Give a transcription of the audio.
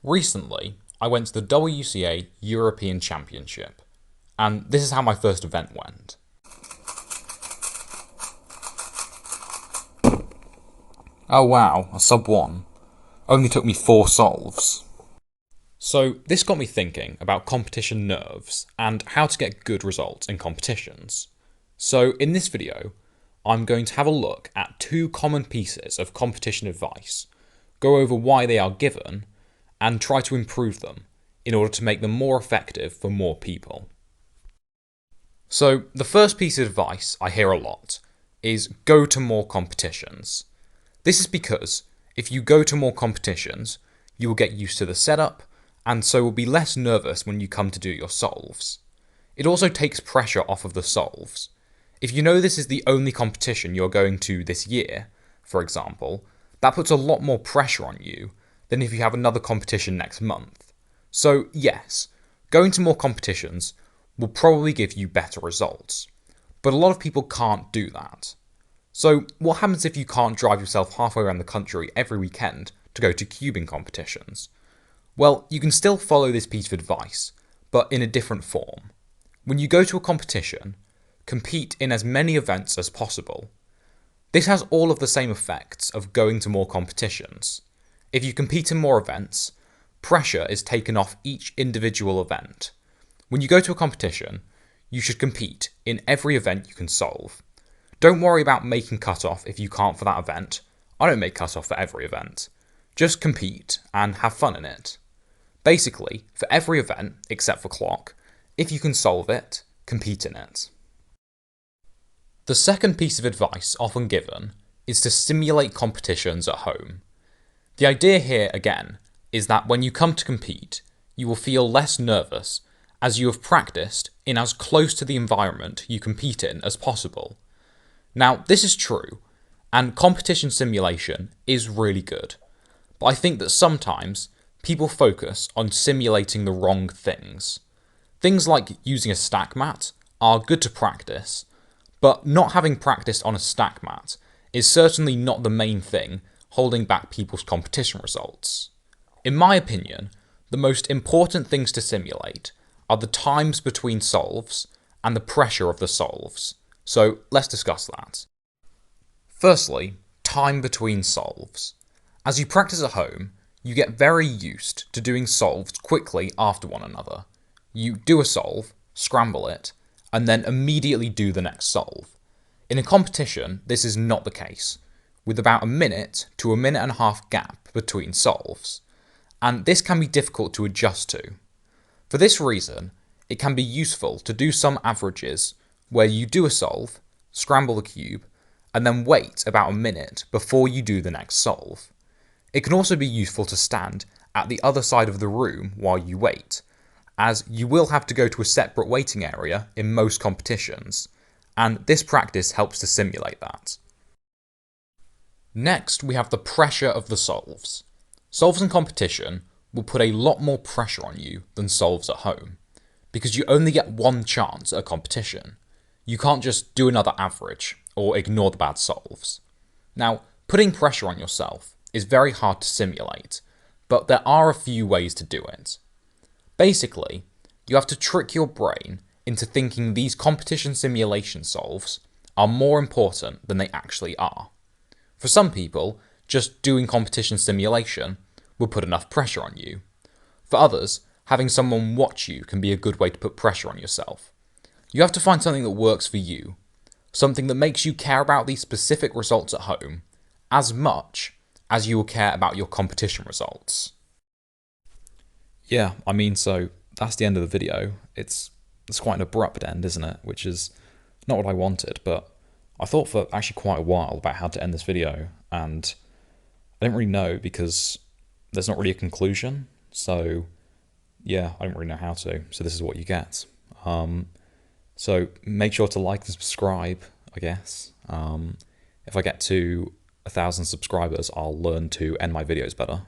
Recently, I went to the WCA European Championship, and this is how my first event went. Oh wow, a sub 1. Only took me 4 solves. So this got me thinking about competition nerves and how to get good results in competitions. So in this video, I'm going to have a look at 2 common pieces of competition advice, go over why they are given, and try to improve them in order to make them more effective for more people. So the first piece of advice I hear a lot is go to more competitions. This is because if you go to more competitions, you will get used to the setup and so will be less nervous when you come to do your solves. It also takes pressure off of the solves. If you know this is the only competition you're going to this year, for example, that puts a lot more pressure on you than if you have another competition next month. So yes, going to more competitions will probably give you better results, but a lot of people can't do that. So what happens if you can't drive yourself halfway around the country every weekend to go to cubing competitions? Well, you can still follow this piece of advice, but in a different form. When you go to a competition, compete in as many events as possible. This has all of the same effects of going to more competitions. If you compete in more events, pressure is taken off each individual event. When you go to a competition, you should compete in every event you can solve. Don't worry about making cut-off if you can't for that event. I don't make cut-off for every event. Just compete and have fun in it. Basically, for every event, except for clock, if you can solve it, compete in it. The second piece of advice often given is to simulate competitions at home. The idea here, again, is that when you come to compete, you will feel less nervous as you have practiced in as close to the environment you compete in as possible. Now, this is true, and competition simulation is really good, but I think that sometimes people focus on simulating the wrong things. Things like using a stack mat are good to practice, but not having practiced on a stack mat is certainly not the main thing holding back people's competition results. In my opinion, the most important things to simulate are the times between solves and the pressure of the solves. So let's discuss that. Firstly, time between solves. As you practice at home, you get very used to doing solves quickly after one another. You do a solve, scramble it, and then immediately do the next solve. In a competition, this is not the case, with about a minute to a minute and a half gap between solves, and this can be difficult to adjust to. For this reason, it can be useful to do some averages where you do a solve, scramble the cube, and then wait about a minute before you do the next solve. It can also be useful to stand at the other side of the room while you wait, as you will have to go to a separate waiting area in most competitions, and this practice helps to simulate that. Next, we have the pressure of the solves. Solves in competition will put a lot more pressure on you than solves at home, because you only get one chance at a competition. You can't just do another average or ignore the bad solves. Now, putting pressure on yourself is very hard to simulate, but there are a few ways to do it. Basically, you have to trick your brain into thinking these competition simulation solves are more important than they actually are. For some people, just doing competition simulation will put enough pressure on you. For others, having someone watch you can be a good way to put pressure on yourself. You have to find something that works for you, something that makes you care about these specific results at home as much as you will care about your competition results. Yeah, so that's the end of the video. It's quite an abrupt end, isn't it? Which is not what I wanted, but I thought for actually quite a while about how to end this video, and I didn't really know because there's not really a conclusion. So yeah, I don't really know how to. So this is what you get. So make sure to like and subscribe, I guess. If I get to 1,000 subscribers, I'll learn to end my videos better.